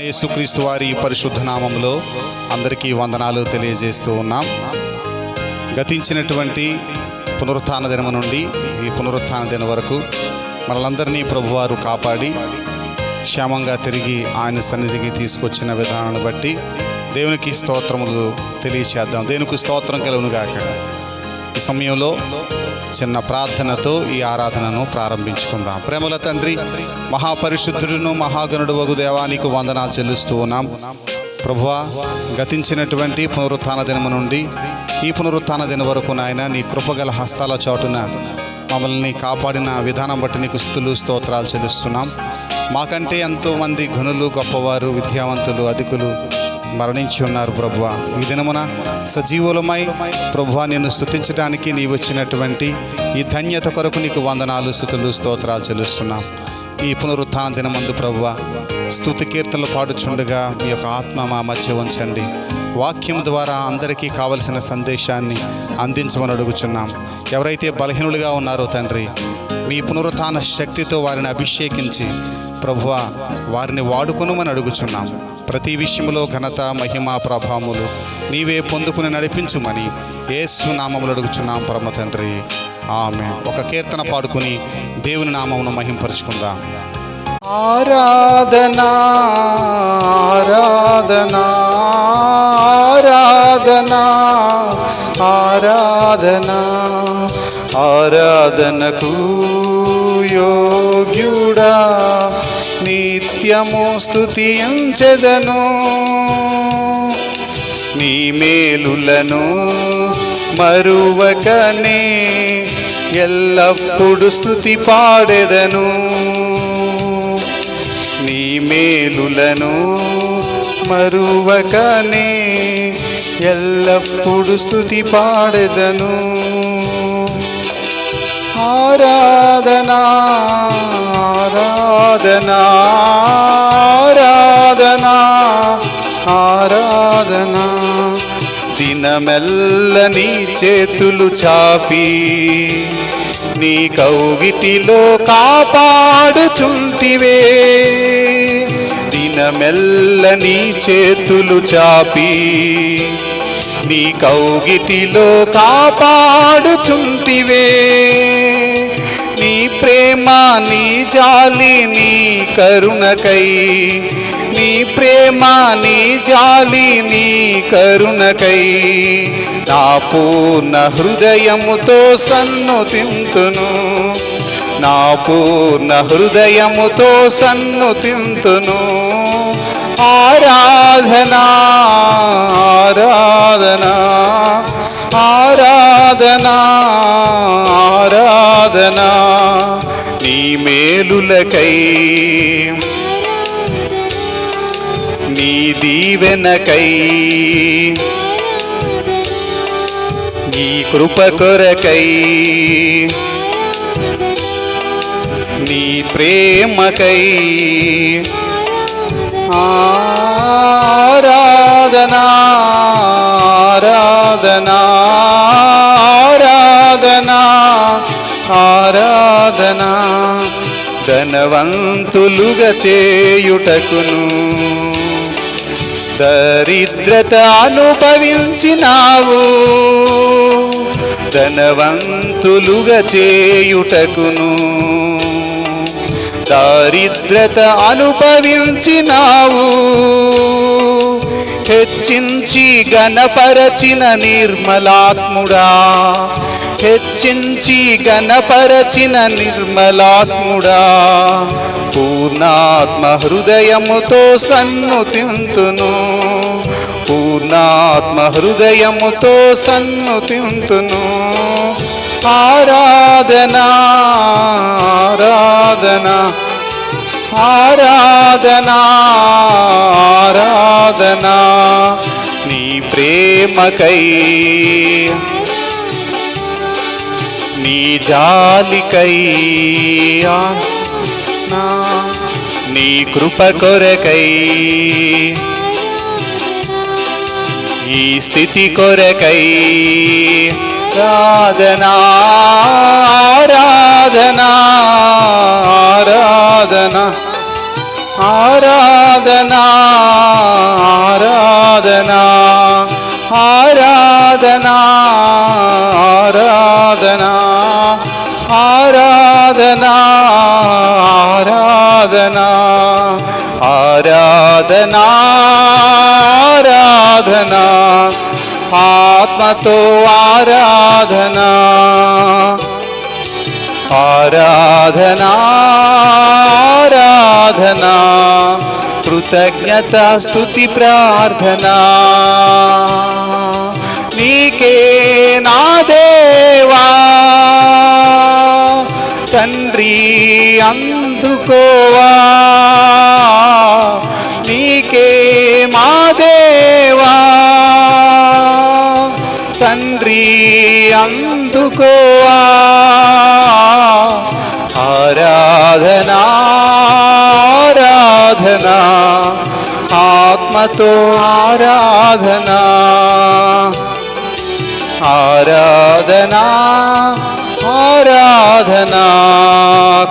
యేసుక్రీస్తు వారి పరిశుద్ధ నామములో అందరికీ వందనాలు తెలియజేస్తూ ఉన్నాం. గతించినటువంటి పునరుత్థాన దినము నుండి ఈ పునరుత్థాన దినం వరకు మనలందరినీ ప్రభువారు కాపాడి క్షేమంగా తిరిగి ఆయన సన్నిధికి తీసుకొచ్చిన విధానాన్ని బట్టి దేవునికి స్తోత్రములు తెలియచేద్దాం. దేవునికి స్తోత్రం కలుగునుగాక. ఈ సమయంలో చిన్న ప్రార్థనతో ఈ ఆరాధనను ప్రారంభించుకుందాం. ప్రేమల తండ్రి, మహాపరిశుద్ధుడును మహాగణుడు వగు దేవానికి వందనాలు చెల్లిస్తూ ఉన్నాం. ప్రభువా, గతించినటువంటి పునరుత్థాన దినము నుండి ఈ పునరుత్థాన దినం వరకు నాయన నీ కృపగల హస్తాల చాటున మమ్మల్ని కాపాడిన విధానం బట్టి నీకు స్తుతులు స్తోత్రాలు చెల్లిస్తున్నాం. మాకంటే ఎంతోమంది ఘనులు, గొప్పవారు, విద్యావంతులు, అధికులు మరణించి ఉన్నారు. ప్రభువా, ఈ దినమున సజీవులమై ప్రభువా నిన్ను స్తుతించడానికి నీవు వచ్చినటువంటి ఈ ధన్యత కొరకు నీకు వందనాలు, స్తుతులు, స్తోత్రాలు చెల్లిస్తున్నాం. ఈ పునరుత్థాన దినమందు ప్రభువా స్తుతి కీర్తనలు పాడుచుండగా మీ యొక్క ఆత్మ మా మధ్య ఉంచండి. వాక్యం ద్వారా అందరికీ కావలసిన సందేశాన్ని అందించమని అడుగుచున్నాం. ఎవరైతే బలహీనులుగా ఉన్నారో తండ్రి, మీ పునరుత్థాన శక్తితో వారిని అభిషేకించి ప్రభువా వారిని వాడుకొనుమని అడుగుచున్నాం. ప్రతి విషయంలో ఘనత, మహిమ, ప్రభావములు నీవే పొందుకుని నడిపించుమని యేసు నామములు అడుగుచున్నాం పరమ తండ్రి, ఆమేన్. ఒక కీర్తన పాడుకుని దేవుని నామమును మహింపరుచుకుందాం. ఆరాధనా ఆరాధనా ఆరాధనా ఆరాధనా ఆరాధనకు యోగ్యుడా నిత్యము స్తుతించెదను. నీ మేలులను మరువకనే ఎల్లప్పుడు స్తుతి పాడెదను. నీ మేలులను మరువకనే ఎల్లప్పుడు స్తుతి పాడెదను. ఆరాధనా ఆరాధనా ఆరాధనా ఆరాధనా దినమెల్ల నీ చేతులు చాపి నీ కౌగిటిలో కాపాడుచుంటివే. దినమెల్ల నీ చేతులు చాపి నీ కౌగిటిలో కాపాడుచుంటివే. నీ ప్రేమ, నీ జాలి, నీ కరుణకై, నీ ప్రేమ, నీ జాలి, నీ కరుణకై నా పూర్ణ హృదయముతో సన్నుతింతును. నా పూర్ణ హృదయముతో సన్నుతింతును. ఆరాధనా ఆరాధనా ఆరాధనా ఆరాధనా నీ మేలులకై, నీ దీవెనకై, నీ కృప కొరకై, నీ ప్రేమకై ఆరాధనా ఆరాధనా ఆరాధనా ఆరాధనా ధనవంతులుగా చేయుటకును దరిద్రత అనుభవించినావు. ధనవంతులుగా చేయుటకును దారిద్రత అనుభవించినావు. హెచ్చించి గణపరచిన నిర్మలాత్ముడా, హెచ్చించి గణపరచిన నిర్మలాత్ముడా, పూర్ణాత్మ హృదయముతో సన్నుతింతును. పూర్ణాత్మ హృదయముతో సన్నుతింతును. ఆరాధనా ఆరాధనా ఆరాధనా ఆరాధనా నీ ప్రేమకై, నీ జాలికై, నీ కృప కొరకై, ఈ స్థితి కొరకై ఆరాధనా ఆరాధనా ఆరాధనా ఆరాధనా ఆరాధనా ఆరాధనా ఆత్మతో ఆరాధనా ఆరాధనా ఆరాధనా కృతజ్ఞత స్తుతి ప్రార్థనా నీకే నా దేవా తండ్రి అందుకోవా నీకే మా దేవా తండ్రి అందుకోవా ఆరాధనా ఆరాధనా ఆత్మతో ఆరాధనా ఆరాధనా ఆరాధనా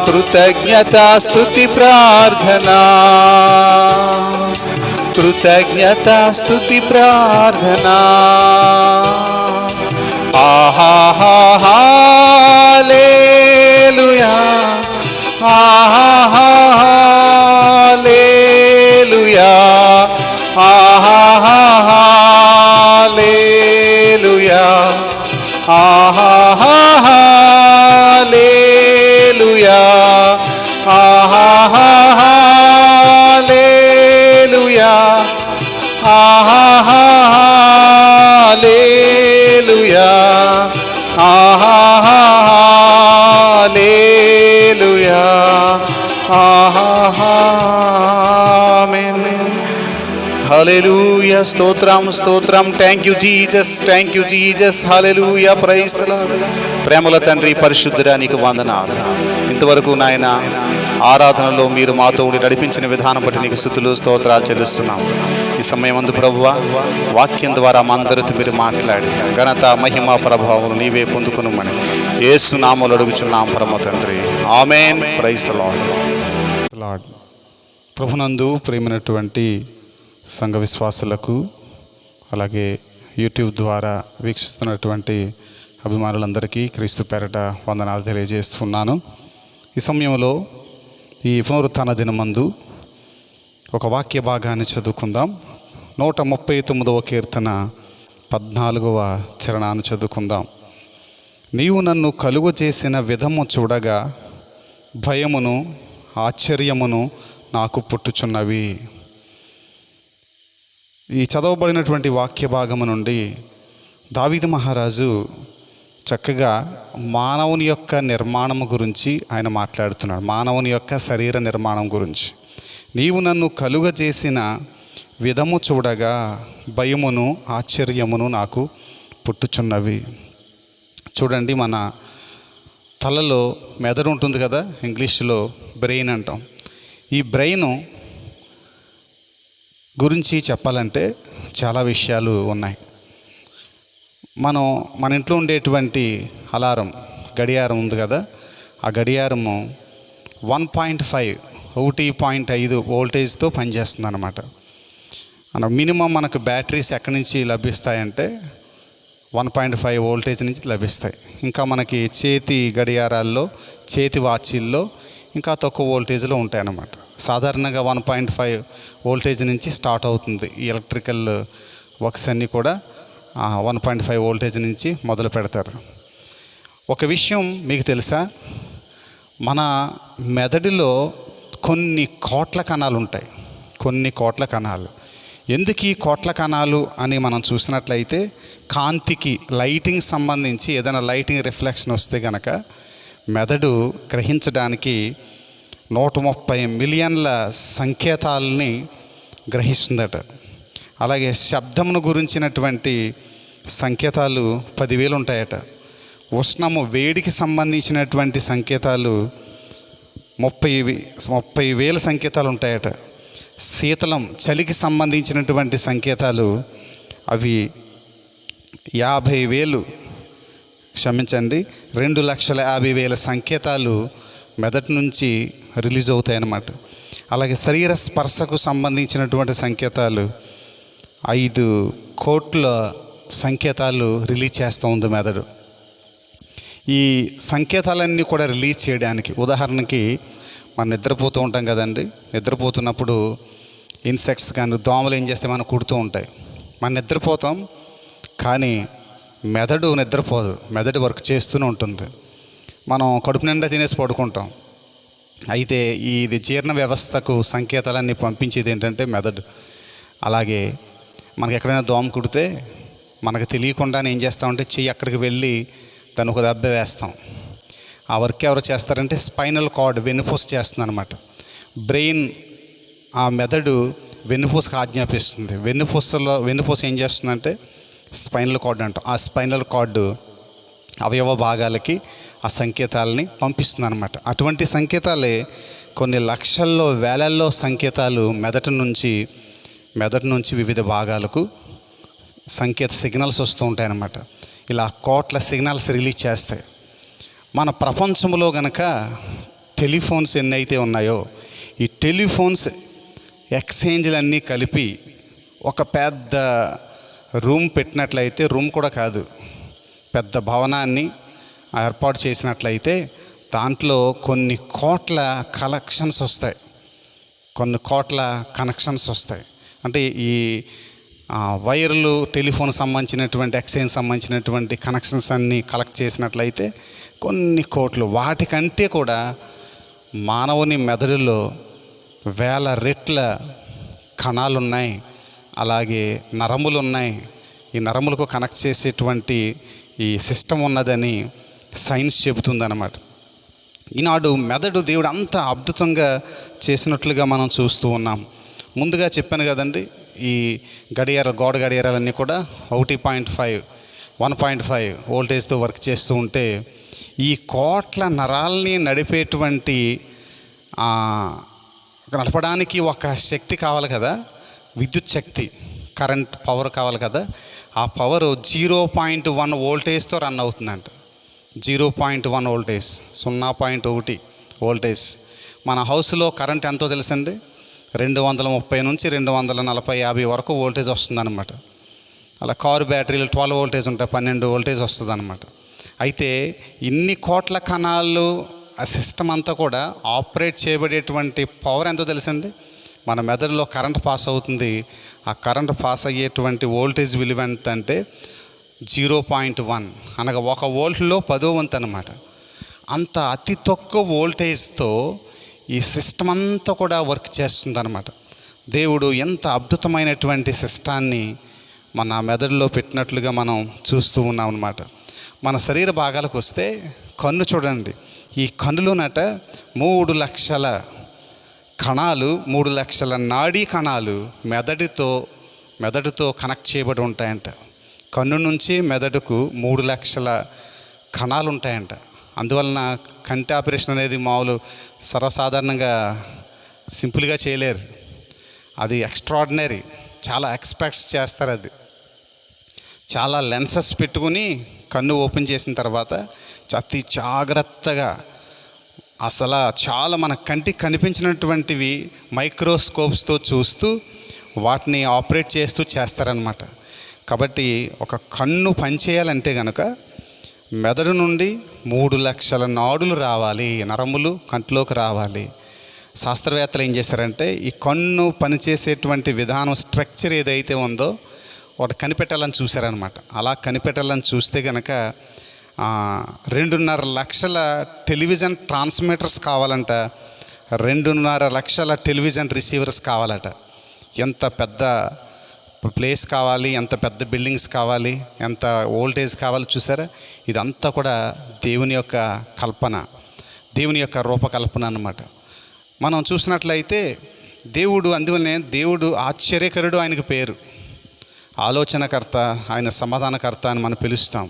కృతజ్ఞత స్తుతి ప్రార్థనా కృతజ్ఞత స్తుతి ప్రార్థనా హల్లెలూయా హల్లెలూయా హల్లెలూయా హల్లెలూయా హల్లెలూయా హల్లెలూయా హల్లెలూయా ఆమేన్ హల్లెలూయా స్తోత్రం స్తోత్రం థ్యాంక్ యూ జీసస్ హల్లెలూయా ప్రైజ్ ది లార్డ్ ప్రేమల తండ్రి పరిశుద్ధుడా నీకు వందనాలు ఇంతవరకు నాయన ఆరాధనలో మీరు మాతో ఉండి నడిపించిన విధానం బట్టి నీకు స్తుతులు స్తోత్రాలు చెల్లిస్తున్నాం ఈ సమయం అందు ప్రభువా వాక్యం ద్వారా మా అందరితో మీరు మాట్లాడి ఘనత మహిమ ప్రభావం నీవే పొందుకునమని యేసు నామములో అడుగుచున్నాం పరమ తండ్రి ఆమేన్ ప్రైజ్ ది లార్డ్ ప్రభునందు ప్రియమైనటువంటి సంఘ విశ్వాసులకు అలాగే యూట్యూబ్ ద్వారా వీక్షిస్తున్నటువంటి అభిమానులందరికీ క్రీస్తు పేరట వందనాలు తెలియజేస్తున్నాను. ఈ సమయంలో ఈ పునరుత్థాన దినమందు ఒక వాక్య భాగాన్ని చదువుకుందాం. 139వ కీర్తన 14వ చరణాన్ని చదువుకుందాం. నీవు నన్ను కలుగ చేసిన విధము చూడగా భయమును ఆశ్చర్యమును నాకు పుట్టుచున్నవి. ఈ చదవబడినటువంటి వాక్య భాగము నుండి దావీదు మహారాజు చక్కగా మానవుని యొక్క నిర్మాణము గురించి ఆయన మాట్లాడుతున్నాడు. మానవుని యొక్క శరీర నిర్మాణం గురించి. నీవు నన్ను కలుగ చేసిన విధము చూడగా భయమును ఆశ్చర్యమును నాకు పుట్టుచున్నవి. చూడండి, మన తలలో మెదడు ఉంటుంది కదా, ఇంగ్లీష్లో బ్రెయిన్ అంటాం. ఈ బ్రెయిన్ గురించి చెప్పాలంటే చాలా విషయాలు ఉన్నాయి. మన ఇంట్లో ఉండేటువంటి అలారం గడియారం ఉంది కదా, ఆ గడియారము 1.5 వోల్టేజ్తో పనిచేస్తుంది అన్నమాట. మినిమం మనకు బ్యాటరీస్ ఎక్కడి నుంచి లభిస్తాయంటే 1.5 వోల్టేజ్ నుంచి లభిస్తాయి. ఇంకా మనకి చేతి గడియారాల్లో, చేతి వాచీల్లో ఇంకా తక్కువ వోల్టేజ్లో ఉంటాయన్నమాట. సాధారణంగా 1.5 వోల్టేజ్ నుంచి స్టార్ట్ అవుతుంది. ఈ ఎలక్ట్రికల్ వర్క్స్ అన్నీ కూడా 1.5 వోల్టేజ్ నుంచి మొదలు పెడతారు. ఒక విషయం మీకు తెలుసా, మన మెదడులో కొన్ని కోట్ల కణాలు ఉంటాయి. కొన్ని కోట్ల కణాలు. ఎందుకు ఈ కోట్ల కణాలు అని మనం చూసినట్లయితే, కాంతికి, లైటింగ్ సంబంధించి ఏదైనా లైటింగ్ రిఫ్లెక్షన్ వస్తే కనుక మెదడు గ్రహించడానికి 130 మిలియన్ల సంకేతాలని గ్రహిస్తుందట. అలాగే శబ్దమును గురించినటువంటి సంకేతాలు 10,000 ఉంటాయట. ఉష్ణము, వేడికి సంబంధించినటువంటి సంకేతాలు 30,000 సంకేతాలు ఉంటాయట. శీతలం, చలికి సంబంధించినటువంటి సంకేతాలు అవి 2,50,000 సంకేతాలు మెదడు నుంచి రిలీజ్ అవుతాయి అన్నమాట. అలాగే శరీర స్పర్శకు సంబంధించినటువంటి సంకేతాలు 5 కోట్ల సంకేతాలు రిలీజ్ చేస్తూ ఉంది మెదడు. ఈ సంకేతాలన్నీ కూడా రిలీజ్ చేయడానికి, ఉదాహరణకి మనం నిద్రపోతూ ఉంటాం కదండి. నిద్రపోతున్నప్పుడు ఇన్సెక్ట్స్ కానీ దోమలు ఏం చేస్తే మనం కుడుతూ ఉంటాయి. మనం నిద్రపోతాం కానీ మెదడు నిద్రపోదు, మెదడు వర్క్ చేస్తూనే ఉంటుంది. మనం కడుపు నిండా తినేసి పడుకుంటాం. అయితే ఇది జీర్ణ వ్యవస్థకు సంకేతాలన్నీ పంపించేది ఏంటంటే మెదడు. అలాగే మనకి ఎక్కడైనా దోమ కుడితే మనకు తెలియకుండానే ఏం చేస్తామంటే చెయ్యి అక్కడికి వెళ్ళి దాన్ని ఒక దెబ్బ వేస్తాం. ఆ వర్క్ ఎవరు చేస్తారంటే స్పైనల్ కార్డ్, వెన్నుపూస చేస్తుంది అనమాట. బ్రెయిన్, ఆ మెదడు వెన్నుపూసకు ఆజ్ఞాపిస్తుంది. వెన్నుపూస ఏం చేస్తుందంటే స్పైనల్ కార్డ్ అంటాం. ఆ స్పైనల్ కార్డు అవయవ భాగాలకి ఆ సంకేతాలని పంపిస్తుంది అనమాట. అటువంటి సంకేతాలే కొన్ని లక్షల్లో వేలల్లో సంకేతాలు మెదడు నుంచి వివిధ భాగాలకు సిగ్నల్స్ వస్తూ ఉంటాయి అన్నమాట. ఇలా కోట్ల సిగ్నల్స్ రిలీజ్ చేస్తాయి. మన ప్రపంచంలో గనక టెలిఫోన్స్ ఎన్నైతే ఉన్నాయో ఈ టెలిఫోన్స్ ఎక్స్చేంజ్లన్నీ కలిపి ఒక పెద్ద రూమ్ పెట్టినట్లయితే, రూమ్ కూడా కాదు, పెద్ద భవనాన్ని ఏర్పాటు చేసినట్లయితే దాంట్లో కొన్ని కోట్ల కనెక్షన్స్ వస్తాయి. అంటే ఈ వైర్లు, టెలిఫోన్ సంబంధించినటువంటి ఎక్స్చేంజ్ సంబంధించినటువంటి కనెక్షన్స్ అన్నీ కలెక్ట్ చేసినట్లయితే కొన్ని కోట్లు. వాటికంటే కూడా మానవుని మెదడులో వేల రెట్ల కణాలు ఉన్నాయి, అలాగే నరములు ఉన్నాయి. ఈ నరములకు కనెక్ట్ చేసేటువంటి ఈ సిస్టమ్ ఉన్నదని సైన్స్ చెబుతుందన్నమాట. ఈనాడు మెదడు దేవుడు అంత అద్భుతంగా చేసినట్లుగా మనం చూస్తూ ఉన్నాం. ముందుగా చెప్పాను కదండి, ఈ గోడ గడియారాలన్నీ కూడా 1.5 వోల్టేజ్తో వర్క్ చేస్తూ ఉంటే ఈ కోట్ల నరాల్ని నడపడానికి ఒక శక్తి కావాలి కదా, విద్యుత్ శక్తి, కరెంట్ పవర్ కావాలి కదా. ఆ పవర్ 0.1 వోల్టేజ్తో రన్ అవుతుందంట. 0.1 వోల్టేజ్, 0.1 వోల్టేజ్. మన హౌస్లో కరెంట్ ఎంతో తెలుసండి, 230 నుంచి 240-50 వరకు వోల్టేజ్ వస్తుందన్నమాట. అలా కారు బ్యాటరీలు 12 వోల్టేజ్ ఉంటాయి, 12 వోల్టేజ్ వస్తుంది అనమాట. అయితే ఇన్ని కోట్ల కణాలు, ఆ సిస్టమ్ అంతా కూడా ఆపరేట్ చేయబడేటువంటి పవర్ ఎంతో తెలుసండి. మన మెదడులో కరెంట్ పాస్ అవుతుంది. ఆ కరెంట్ పాస్ అయ్యేటువంటి వోల్టేజ్ విలువ ఎంత అంటే 0.1, అనగా 1 వోల్ట్లో 10వ వంతు అనమాట. అంత అతి తక్కువ వోల్టేజ్తో ఈ సిస్టమ్ అంతా కూడా వర్క్ చేస్తుందన్నమాట. దేవుడు ఎంత అద్భుతమైనటువంటి సిస్టాన్ని మన మెదడులో పెట్టినట్లుగా మనం చూస్తూ ఉన్నాం అన్నమాట. మన శరీర భాగాలకు వస్తే కన్ను చూడండి. ఈ కన్నులోనట 3 లక్షల కణాలు, 3 లక్షల నాడీ కణాలు మెదడుతో కనెక్ట్ చేయబడి ఉంటాయంట. కన్ను నుంచి మెదడుకు 3 లక్షల కణాలు ఉంటాయంట. అందువలన కంటి ఆపరేషన్ అనేది సర్వసాధారణంగా సింపుల్గా చేయలేరు. అది ఎక్స్ట్రాడినరీ, చాలా ఎక్స్పర్ట్స్ చేస్తారు. అది చాలా లెన్సెస్ పెట్టుకుని కన్ను ఓపెన్ చేసిన తర్వాత అతి జాగ్రత్తగా, అసలు చాలా మన కంటికి కనిపించినటువంటివి మైక్రోస్కోప్స్తో చూస్తూ వాటిని ఆపరేట్ చేస్తారనమాట. కాబట్టి ఒక కన్ను పనిచేయాలంటే కనుక మెదడు నుండి 3 లక్షల నాడులు రావాలి, నరములు కంటిలోకి రావాలి. శాస్త్రవేత్తలు ఏం చేశారంటే ఈ కన్ను పనిచేసేటువంటి విధానం, స్ట్రక్చర్ ఏదైతే ఉందో వాటి కనిపెట్టాలని చూశారనమాట. అలా కనిపెట్టాలని చూస్తే కనుక 2.5 లక్షల టెలివిజన్ ట్రాన్స్మిటర్స్ కావాలంట, 2.5 లక్షల టెలివిజన్ రిసీవర్స్ కావాలట. ఎంత పెద్ద ప్లేస్ కావాలి, ఎంత పెద్ద బిల్డింగ్స్ కావాలి, ఎంత వోల్టేజ్ కావాలి చూసారా. ఇదంతా కూడా దేవుని యొక్క కల్పన, దేవుని యొక్క రూపకల్పన అన్నమాట. మనం చూసినట్లయితే అందువల్లనే దేవుడు ఆశ్చర్యకరుడు ఆయనకు పేరు. ఆలోచనకర్త, ఆయన సమాధానకర్త అని మనం పిలుస్తాం.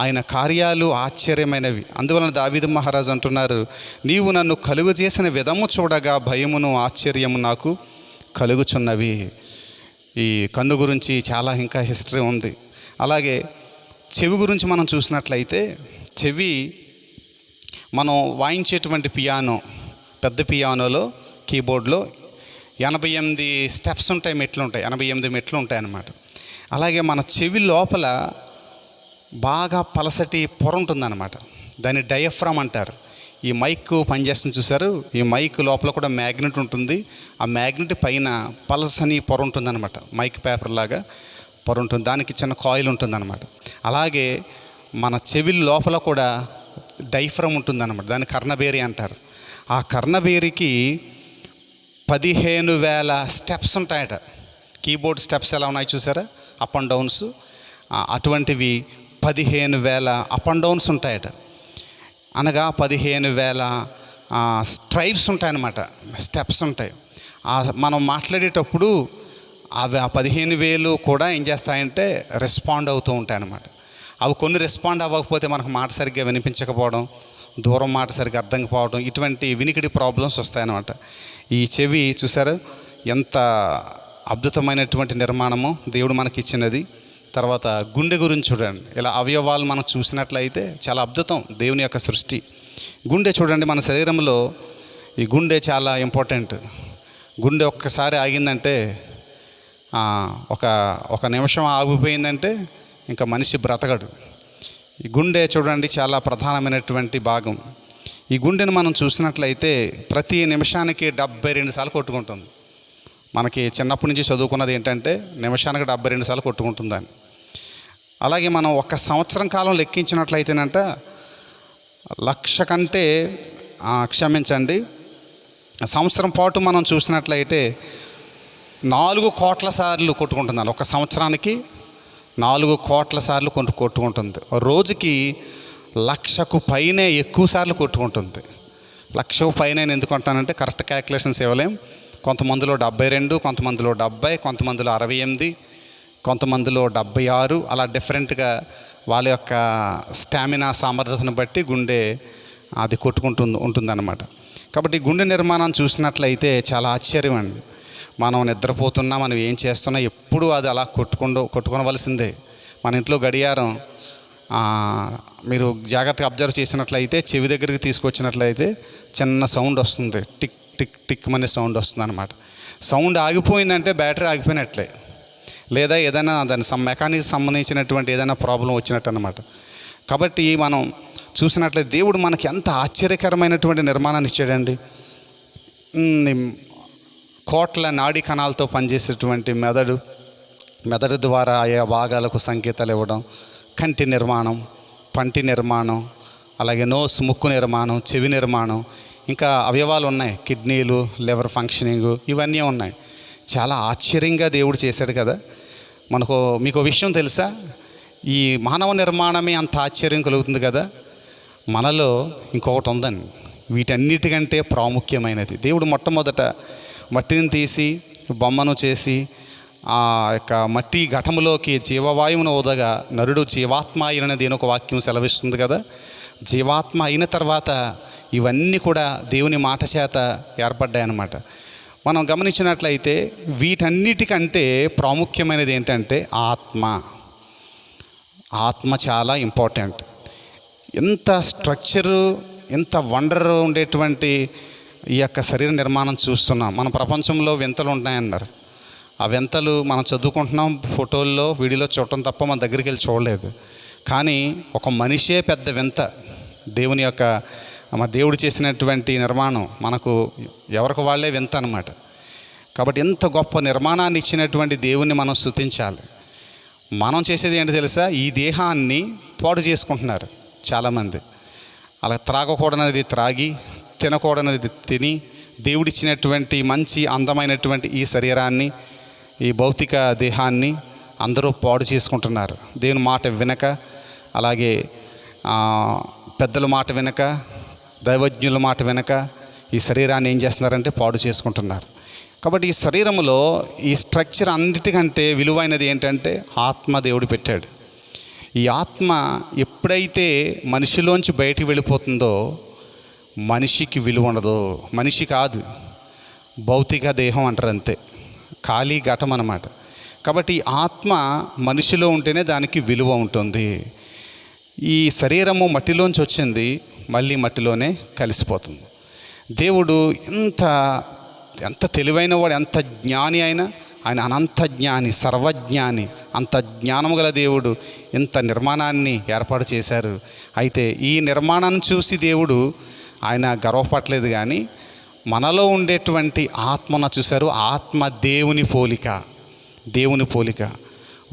ఆయన కార్యాలు ఆశ్చర్యమైనవి. అందువలన దావీదు మహారాజు అంటున్నారు, నీవు నన్ను కలుగు చేసిన విధము చూడగా భయమును ఆశ్చర్యము నాకు కలుగుచున్నవి. ఈ కన్ను గురించి చాలా ఇంకా హిస్టరీ ఉంది. అలాగే చెవి గురించి మనం చూసినట్లయితే, చెవి మనం వాయించేటువంటి పియానో, పెద్ద పియానోలో కీబోర్డ్లో 88 స్టెప్స్ ఉంటాయి, మెట్లు ఉంటాయి, 88 మెట్లు ఉంటాయి అన్నమాట. అలాగే మన చెవి లోపల బాగా పలసటి పొర ఉంటుందన్నమాట. దాన్ని డయాఫ్రామ్ అంటారు. ఈ మైక్ పనిచేస్తుంది చూసారు, ఈ మైక్ లోపల కూడా మ్యాగ్నెట్ ఉంటుంది. ఆ మ్యాగ్నెట్ పైన పల్సని పొర ఉంటుందన్నమాట, మైక్ పేపర్ లాగా పొర ఉంటుంది, దానికి చిన్న కాయిల్ ఉంటుందన్నమాట. అలాగే మన చెవి లోపల కూడా డైఫ్రమ్ ఉంటుందన్నమాట, దాన్ని కర్ణబేరి అంటారు. ఆ కర్ణబేరికి 15,000 స్టెప్స్ ఉంటాయట. కీబోర్డ్ స్టెప్స్ ఎలా ఉన్నాయి చూసారా, అప్ అండ్ డౌన్స్, అటువంటివి 15,000 అప్ అండ్ డౌన్స్ ఉంటాయట. అనగా 15,000 స్ట్రైప్స్ ఉంటాయన్నమాట, స్టెప్స్ ఉంటాయి. మనం మాట్లాడేటప్పుడు అవి ఆ 15,000 కూడా ఏం చేస్తాయంటే రెస్పాండ్ అవుతూ ఉంటాయన్నమాట. అవి కొన్ని రెస్పాండ్ అవ్వకపోతే మనకు మాట సరిగ్గా వినిపించకపోవడం, దూరం మాట సరిగ్గా అర్థం కావడం, ఇటువంటి వినికిడి ప్రాబ్లమ్స్ వస్తాయన్నమాట. ఈ చెవి చూసారు ఎంత అద్భుతమైనటువంటి నిర్మాణము దేవుడు మనకి ఇచ్చినది. తర్వాత గుండె గురించి చూడండి, ఇలా అవయవాలు మనం చూసినట్లయితే చాలా అద్భుతం దేవుని యొక్క సృష్టి. గుండె చూడండి, మన శరీరంలో ఈ గుండె చాలా ఇంపార్టెంట్. గుండె ఒక్కసారి ఆగిందంటే ఒక నిమిషం ఆగిపోయిందంటే ఇంకా మనిషి బ్రతకడు. ఈ గుండె చూడండి చాలా ప్రధానమైనటువంటి భాగం. ఈ గుండెను మనం చూసినట్లయితే ప్రతి నిమిషానికి 72 సార్లు కొట్టుకుంటుంది. మనకి చిన్నప్పటి నుంచి చదువుకున్నది ఏంటంటే నిమిషానికి 72 సార్లు కొట్టుకుంటుందని. అలాగే మనం ఒక సంవత్సరం కాలం లెక్కించినట్లయితేనంట 1,00,000 కంటే క్షమించండి, సంవత్సరం పాటు మనం చూసినట్లయితే 4 కోట్ల సార్లు కొట్టుకుంటున్నాను. ఒక సంవత్సరానికి 4 కోట్ల సార్లు కొట్టుకుంటుంది. రోజుకి 1,00,000కు పైనే ఎక్కువ సార్లు కొట్టుకుంటుంది. 1,00,000కు పైన ఎందుకు అంటానంటే కరెక్ట్ క్యాల్కులేషన్స్ ఇవ్వలేం. కొంతమందిలో 72, కొంతమందిలో 70, కొంతమందిలో 68, కొంతమందిలో 76, అలా డిఫరెంట్గా వాళ్ళ యొక్క స్టామినా సామర్థ్యతను బట్టి గుండె అది ఉంటుందన్నమాట. కాబట్టి గుండె నిర్మాణం చూసినట్లయితే చాలా ఆశ్చర్యం అండి. మనం నిద్రపోతున్నా, మనం ఏం చేస్తున్నా ఎప్పుడు అది అలా కొట్టుకోవలసిందే. మన ఇంట్లో గడియారం మీరు జాగ్రత్తగా అబ్జర్వ్ చేసినట్లయితే చెవి దగ్గరికి తీసుకొచ్చినట్లయితే చిన్న సౌండ్ వస్తుంది, టిక్ టిక్ టిక్ అనే సౌండ్ వస్తుంది అనమాట. సౌండ్ ఆగిపోయిందంటే బ్యాటరీ ఆగిపోయినట్లే, లేదా ఏదైనా దాని మెకానిక్స్ సంబంధించినటువంటి ఏదైనా ప్రాబ్లం వచ్చినట్టు అనమాట. కాబట్టి మనం చూసినట్లయితే దేవుడు మనకి ఎంత ఆశ్చర్యకరమైనటువంటి నిర్మాణాన్ని ఇచ్చాడండి. కోట్ల నాడీ కణాలతో పనిచేసేటువంటి మెదడు ద్వారా ఆయా భాగాలకు సంకేతాలు ఇవ్వడం, కంటి నిర్మాణం, పంటి నిర్మాణం, అలాగే నోస్ ముక్కు నిర్మాణం, చెవి నిర్మాణం, ఇంకా అవయవాలు ఉన్నాయి, కిడ్నీలు, లివర్ ఫంక్షనింగ్, ఇవన్నీ ఉన్నాయి. చాలా ఆశ్చర్యంగా దేవుడు చేశాడు కదా. మీకు విషయం తెలుసా, ఈ మానవ నిర్మాణమే అంత ఆశ్చర్యం కలుగుతుంది కదా. మనలో ఇంకొకటి ఉందండి, వీటన్నిటికంటే ప్రాముఖ్యమైనది. దేవుడు మొట్టమొదట మట్టిని తీసి బొమ్మను చేసి ఆ యొక్క మట్టి ఘటములోకి జీవవాయువును ఊదగా నరుడు జీవాత్మ అయినది అని ఒక వాక్యం సెలవిస్తుంది కదా. జీవాత్మ అయిన తర్వాత ఇవన్నీ కూడా దేవుని మాట చేత ఏర్పడ్డాయన్నమాట. మనం గమనించినట్లయితే వీటన్నిటికంటే ప్రాముఖ్యమైనది ఏంటంటే ఆత్మ చాలా ఇంపార్టెంట్. ఎంత స్ట్రక్చరు, ఎంత వండర్ ఉండేటువంటి ఈ యొక్క శరీర నిర్మాణం చూస్తున్నాం. మన ప్రపంచంలో వింతలు ఉంటాయన్నారు. ఆ వింతలు మనం చదువుకుంటున్నాం, ఫోటోల్లో వీడియోలో చూడటం తప్ప మన దగ్గరికి వెళ్ళి చూడలేదు. కానీ ఒక మనిషే పెద్ద వింత. దేవుని యొక్క దేవుడు చేసినటువంటి నిర్మాణం మనకు ఎవరికి వాళ్ళే వింత అన్నమాట. కాబట్టి ఎంత గొప్ప నిర్మాణాన్ని ఇచ్చినటువంటి దేవుణ్ణి మనం స్తుతించాలి. మనం చేసేది ఏంటో తెలుసా, ఈ దేహాన్ని పాడు చేసుకుంటున్నారు చాలామంది. అలా త్రాగకూడనది త్రాగి, తినకూడనది తిని, దేవుడిచ్చినటువంటి మంచి అందమైనటువంటి ఈ శరీరాన్ని, ఈ భౌతిక దేహాన్ని అందరూ పాడు చేసుకుంటున్నారు. దేవుని మాట వినక, అలాగే పెద్దల మాట వినక, దైవజ్ఞుల మాట వినక ఈ శరీరాన్ని ఏం చేస్తున్నారంటే పాడు చేసుకుంటున్నారు. కాబట్టి ఈ శరీరంలో ఈ స్ట్రక్చర్ అన్నిటికంటే విలువైనది ఏంటంటే ఆత్మ దేవుడు పెట్టాడు. ఈ ఆత్మ ఎప్పుడైతే మనిషిలోంచి బయటికి వెళ్ళిపోతుందో మనిషికి విలువ ఉండదు. మనిషి కాదు, భౌతిక దేహం అంటారు, అంతే, ఖాళీ ఘటం అన్నమాట. కాబట్టి ఆత్మ మనిషిలో ఉంటేనే దానికి విలువ ఉంటుంది. ఈ శరీరము మట్టిలోంచి వచ్చింది, మళ్ళీ మట్టిలోనే కలిసిపోతుంది. దేవుడు ఎంత తెలివైన వాడు, ఎంత జ్ఞాని అయినా, ఆయన అనంత జ్ఞాని, సర్వజ్ఞాని, అంత జ్ఞానము గల దేవుడు ఇంత నిర్మాణాన్ని ఏర్పాటు చేశారు. అయితే ఈ నిర్మాణాన్ని చూసి దేవుడు ఆయన గర్వపడలేదు. కానీ మనలో ఉండేటువంటి ఆత్మను చూశారు, ఆత్మ దేవుని పోలిక. దేవుని పోలిక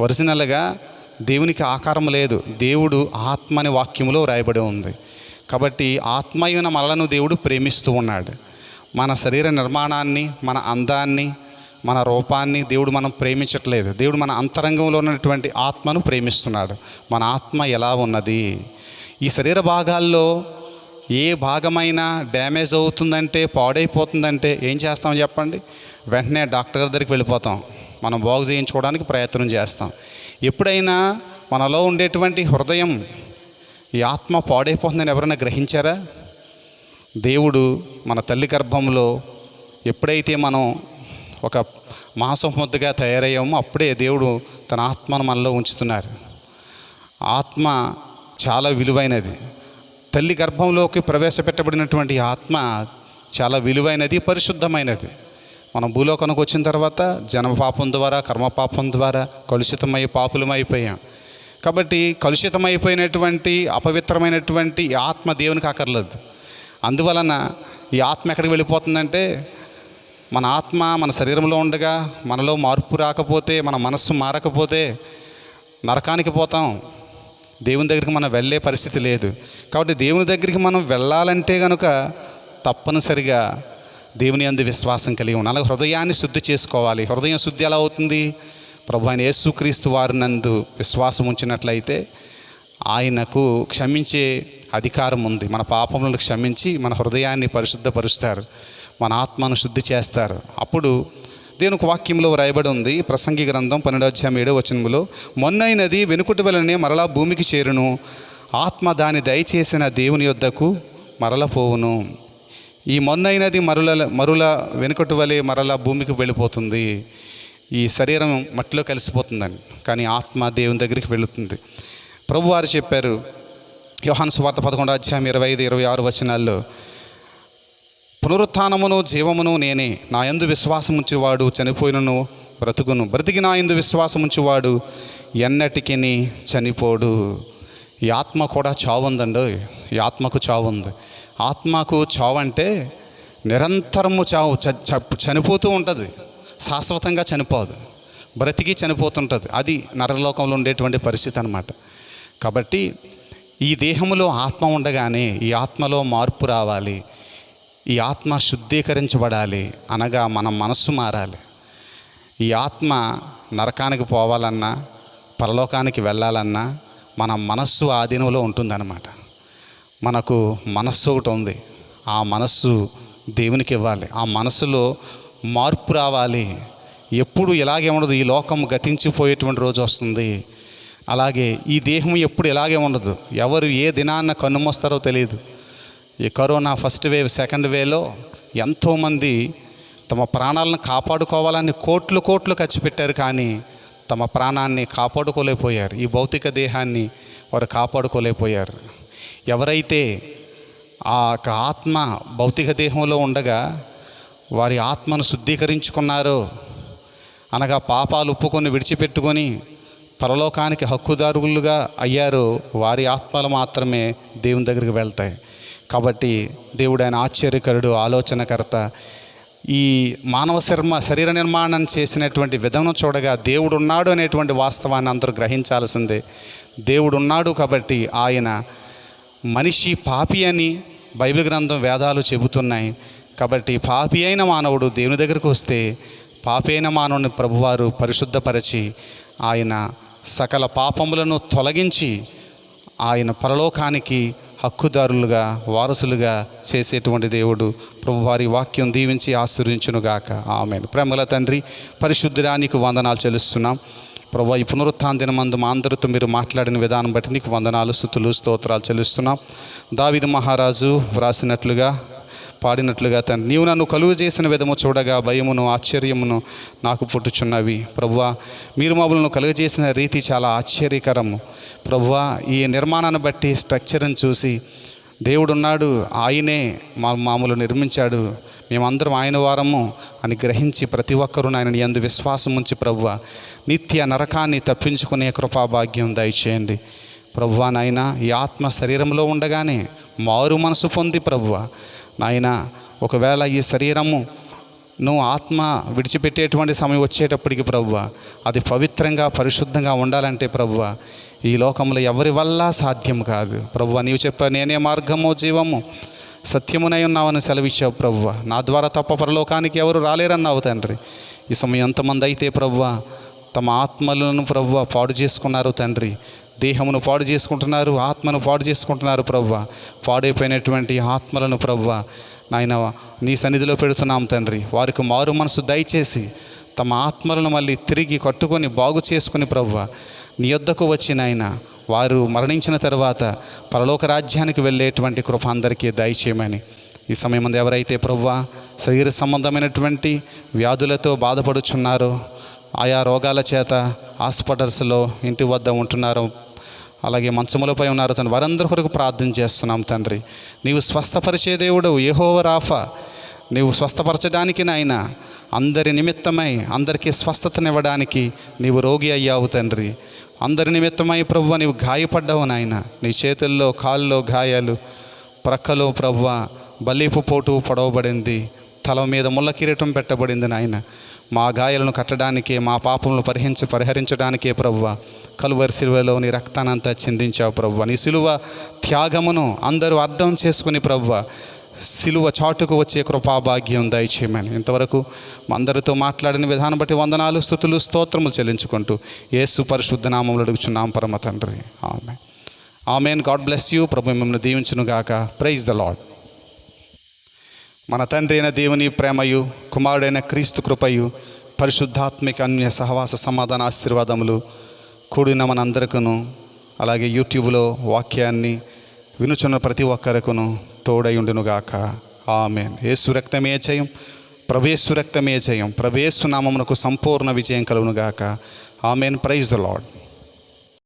ఒరిజినల్గా దేవునికి ఆకారం లేదు, దేవుడు ఆత్మ అనే వాక్యములో రాయబడి ఉంది. కాబట్టి ఆత్మయున మనలను దేవుడు ప్రేమిస్తూ ఉన్నాడు. మన శరీర నిర్మాణాన్ని, మన అందాన్ని, మన రూపాన్ని దేవుడు మనం ప్రేమించట్లేదు. దేవుడు మన అంతరంగంలో ఉన్నటువంటి ఆత్మను ప్రేమిస్తున్నాడు. మన ఆత్మ ఎలా ఉన్నది? ఈ శరీర భాగాల్లో ఏ భాగమైనా డ్యామేజ్ అవుతుందంటే, పాడైపోతుందంటే ఏం చేస్తాం చెప్పండి? వెంటనే డాక్టర్ గారి దగ్గరికి వెళ్ళిపోతాం, మనం బాగు చేయించుకోవడానికి ప్రయత్నం చేస్తాం. ఎప్పుడైనా మనలో ఉండేటువంటి హృదయం, ఈ ఆత్మ పాడైపోతుందని ఎవరైనా గ్రహించారా? దేవుడు మన తల్లి గర్భంలో ఎప్పుడైతే మనం ఒక మాంసం ముద్దగా తయారయ్యామో అప్పుడే దేవుడు తన ఆత్మను మనలో ఉంచుతున్నారు. ఆత్మ చాలా విలువైనది. తల్లి గర్భంలోకి ప్రవేశపెట్టబడినటువంటి ఆత్మ చాలా విలువైనది, పరిశుద్ధమైనది. మనం భూలోకానికి వచ్చిన తర్వాత జన్మ పాపం ద్వారా, కర్మపాపం ద్వారా కలుషితమై పాపులమైపోయాం. కాబట్టి కలుషితమైపోయినటువంటి అపవిత్రమైనటువంటి ఆత్మ దేవునికి అక్కర్లేదు. అందువలన ఈ ఆత్మ ఎక్కడికి వెళ్ళిపోతుందంటే, మన ఆత్మ మన శరీరంలో ఉండగా మనలో మార్పు రాకపోతే, మన మనస్సు మారకపోతే నరకానికి పోతాం. దేవుని దగ్గరికి మనం వెళ్ళే పరిస్థితి లేదు. కాబట్టి దేవుని దగ్గరికి మనం వెళ్ళాలంటే కనుక తప్పనిసరిగా దేవుని యందు విశ్వాసం కలిగి ఉండాలి. హృదయాన్ని శుద్ధి చేసుకోవాలి. హృదయం శుద్ధి ఎలా అవుతుంది? ప్రభు అయిన యేసుక్రీస్తు వారి నందు విశ్వాసం ఉంచినట్లయితే ఆయనకు క్షమించే అధికారం ఉంది. మన పాపములను క్షమించి మన హృదయాన్ని పరిశుద్ధపరుస్తారు, మన ఆత్మను శుద్ధి చేస్తారు. అప్పుడు దేవునికి వాక్యంలో రాయబడి ఉంది, ప్రసంగి గ్రంథం 12:7 మొన్నైనది వెనుకటి వలనే మరలా భూమికి చేరును, ఆత్మ దాని దయచేసిన దేవుని యొద్దకు మరలపోవును. ఈ మొన్నైనది మరుల వెనుకటి వలె మరలా భూమికి వెళ్ళిపోతుంది. ఈ శరీరం మట్టిలో కలిసిపోతుందని, కానీ ఆత్మ దేవుని దగ్గరికి వెళుతుంది. ప్రభువారు చెప్పారు యోహాను సువార్త 11:25-26 పునరుత్థానమును జీవమును నేనే, నా యందు విశ్వాసం ఉంచేవాడు చనిపోయినను బ్రతుకును, బ్రతికి నా యందు విశ్వాసం ఉంచేవాడు ఎన్నటికి చనిపోడు. ఈ ఆత్మ కూడా చావు ఉందండి. ఈ ఆత్మకు చావు ఉంది. ఆత్మకు చావు అంటే నిరంతరము చావు, చనిపోతూ ఉంటుంది, శాశ్వతంగా చనిపోదు, బ్రతికి చనిపోతుంటుంది. అది నరలోకంలో ఉండేటువంటి పరిస్థితి అన్నమాట. కాబట్టి ఈ దేహంలో ఆత్మ ఉండగానే ఈ ఆత్మలో మార్పు రావాలి. ఈ ఆత్మ శుద్ధీకరించబడాలి, అనగా మన మనస్సు మారాలి. ఈ ఆత్మ నరకానికి పోవాలన్నా, పరలోకానికి వెళ్ళాలన్నా మన మనస్సు ఆధీనంలో ఉంటుందన్నమాట. మనకు మనస్సు ఒకటి ఉంది, ఆ మనస్సు దేవునికి ఇవ్వాలి. ఆ మనస్సులో మార్పు రావాలి. ఎప్పుడు ఇలాగే ఉండదు. ఈ లోకం గతించిపోయేటువంటి రోజు వస్తుంది. అలాగే ఈ దేహం ఎప్పుడు ఇలాగే ఉండదు. ఎవరు ఏ దినాన్న కన్నుమోస్తారో తెలియదు. ఈ కరోనా ఫస్ట్ వేవ్, సెకండ్ వేవ్లో ఎంతోమంది తమ ప్రాణాలను కాపాడుకోవాలని కోట్లు ఖర్చు పెట్టారు, కానీ తమ ప్రాణాన్ని కాపాడుకోలేకపోయారు. ఈ భౌతిక దేహాన్ని వారు కాపాడుకోలేకపోయారు. ఎవరైతే ఆ ఆత్మ భౌతిక దేహంలో ఉండగా వారి ఆత్మను శుద్ధీకరించుకున్నారో, అనగా పాపాలు ఒప్పుకొని విడిచిపెట్టుకొని పరలోకానికి హక్కుదారులుగా అయ్యారో, వారి ఆత్మలు మాత్రమే దేవుని దగ్గరికి వెళ్తాయి. కాబట్టి దేవుడు ఆయన ఆశ్చర్యకరుడు, ఆలోచనకర్త. ఈ మానవ శరీర నిర్మాణం చేసినటువంటి విధానం చూడగా దేవుడు ఉన్నాడు అనేటువంటి వాస్తవాన్ని అందరూ గ్రహించాల్సిందే. దేవుడు ఉన్నాడు కాబట్టి ఆయన మనిషి పాపి అని బైబిల్ గ్రంథం, వేదాలు చెబుతున్నాయి. కాబట్టి పాపి అయిన మానవుడు దేవుని దగ్గరకు వస్తే పాపి అయిన మానవుని ప్రభువారు పరిశుద్ధపరిచి ఆయన సకల పాపములను తొలగించి ఆయన పరలోకానికి హక్కుదారులుగా, వారసులుగా చేసేటువంటి దేవుడు. ప్రభువారి వాక్యం దీవించి ఆశీర్వదించునుగాక. ఆమేన్. ప్రేమగల తండ్రి, పరిశుద్ధుడా నీకు వందనాలు చెల్లిస్తున్నాం. ప్రభు, ఈ పునరుత్థాన దినమందు మా అందరితో మీరు మాట్లాడిన విధానం బట్టి నీకు వందనాలు, స్తుతులు, స్తోత్రాలు చెల్లిస్తున్నాం. దావీదు మహారాజు వ్రాసినట్లుగా, పాడినట్లుగా తండ్రి, నీవు నన్ను కలుగు చేసిన విధము చూడగా భయమును ఆశ్చర్యమును నాకు పుట్టుచున్నవి. ప్రభువా, మీరు మమ్మల్ని కలుగజేసిన రీతి చాలా ఆశ్చర్యకరము. ప్రభువా, ఈ నిర్మాణాన్ని బట్టి, స్ట్రక్చర్ని చూసి దేవుడున్నాడు, ఆయనే మామూలు నిర్మించాడు, మేమందరం ఆయన వారము అని గ్రహించి ప్రతి ఒక్కరూ ఆయన యందు విశ్వాసం ఉంచి ప్రభువా నిత్య నరకాన్ని తప్పించుకునే కృపాభాగ్యం దయచేయండి. ప్రభువా నాయన, ఈ ఆత్మ శరీరంలో ఉండగానే మారు మనసు పొంది ప్రభువా నాయన ఒకవేళ ఈ శరీరము నువ్వు ఆత్మ విడిచిపెట్టేటువంటి సమయం వచ్చేటప్పటికి ప్రభువా అది పవిత్రంగా పరిశుద్ధంగా ఉండాలంటే ప్రభువా ఈ లోకంలో ఎవరి వల్ల సాధ్యం కాదు ప్రభువా. నీవు చెప్పావు నేనే మార్గము జీవము సత్యమునై ఉన్నావని సెలవిచ్చావు ప్రభువా. నా ద్వారా తప్ప పరలోకానికి ఎవరు రాలేరన్నావు తండ్రి. ఈ సమయం ఎంతమంది అయితే ప్రభువా తమ ఆత్మలను ప్రభువా పాడు చేసుకున్నారు తండ్రి, దేహమును పాడు చేసుకుంటున్నారు, ఆత్మను పాడు చేసుకుంటున్నారు ప్రభువా. పాడైపోయినటువంటి ఆత్మలను ప్రభువా నాయన నీ సన్నిధిలో పెడుతున్నాం తండ్రి. వారికి మారు మనసు దయచేసి తమ ఆత్మలను మళ్ళీ తిరిగి కట్టుకొని బాగు చేసుకుని ప్రభువా నీ యొద్దకు వచ్చి నాయన వారు మరణించిన తర్వాత పరలోక రాజ్యానికి వెళ్ళేటువంటి కృప అందరికీ దయచేయమని ఈ సమయం మంది ఎవరైతే ప్రభువా శరీర సంబంధమైనటువంటి వ్యాధులతో బాధపడుచున్నారో, ఆయా రోగాల చేత హాస్పిటల్స్లో ఇంటి వద్ద ఉంటున్నారో, అలాగే మంచములపై ఉన్నారు తండ్రి, వారందరి కొరకు ప్రార్థన చేస్తున్నాం తండ్రి. నీవు స్వస్థపరిచే దేవుడు యెహోవా రాఫా, నీవు స్వస్థపరచడానికి నాయన అందరి నిమిత్తమై అందరికీ స్వస్థతనివ్వడానికి నీవు రోగి అయ్యావు తండ్రి. అందరి నిమిత్తమై ప్రభువా నీవు గాయపడ్డావు నాయన. నీ చేతుల్లో కాళ్ళలో గాయాలు, ప్రక్కలో ప్రభువా బల్లిపు పోటు పొడవబడింది, తల మీద ముళ్ళ కిరీటం పెట్టబడింది నాయన. మా గాయాలను కట్టడానికే, మా పాపములను పరిహరించడానికే ప్రభువా కలువరి సిలువలో నీ రక్తానంతా చిందించావు ప్రభువా. నీ సిలువ త్యాగమును అందరూ అర్థం చేసుకుని ప్రభువా సిలువ చాటుకు వచ్చే కృపాభాగ్యం దయచేయమని ఇంతవరకు అందరితో మాట్లాడిన విధానం బట్టి వందనాలు, స్తుతులు, స్తోత్రములు చెల్లించుకుంటూ యేసు పరిశుద్ధ నామములో అడుగుచున్నాం పరమ తండ్రి. ఆమేన్. ఆమేన్. God bless you. ప్రభు మిమ్మల్ని దీవించును గాక. Praise the Lord. మన తండ్రి అయిన దేవుని ప్రేమయు, కుమారుడైన క్రీస్తు కృపయు, పరిశుద్ధాత్మిక అన్య సహవాస సమాధాన ఆశీర్వాదములు కూడిన మనందరికను, అలాగే యూట్యూబ్లో వాక్యాన్ని వినుచున్న ప్రతి ఒక్కరికును తోడై ఉండునుగాక. ఆమేన్. యేసు రక్తమే జయం, ప్రభు యేసు రక్తమే జయం, ప్రభు యేసు నామమునకు సంపూర్ణ విజయం కలుగునుగాక. ఆమేన్. Praise the lord.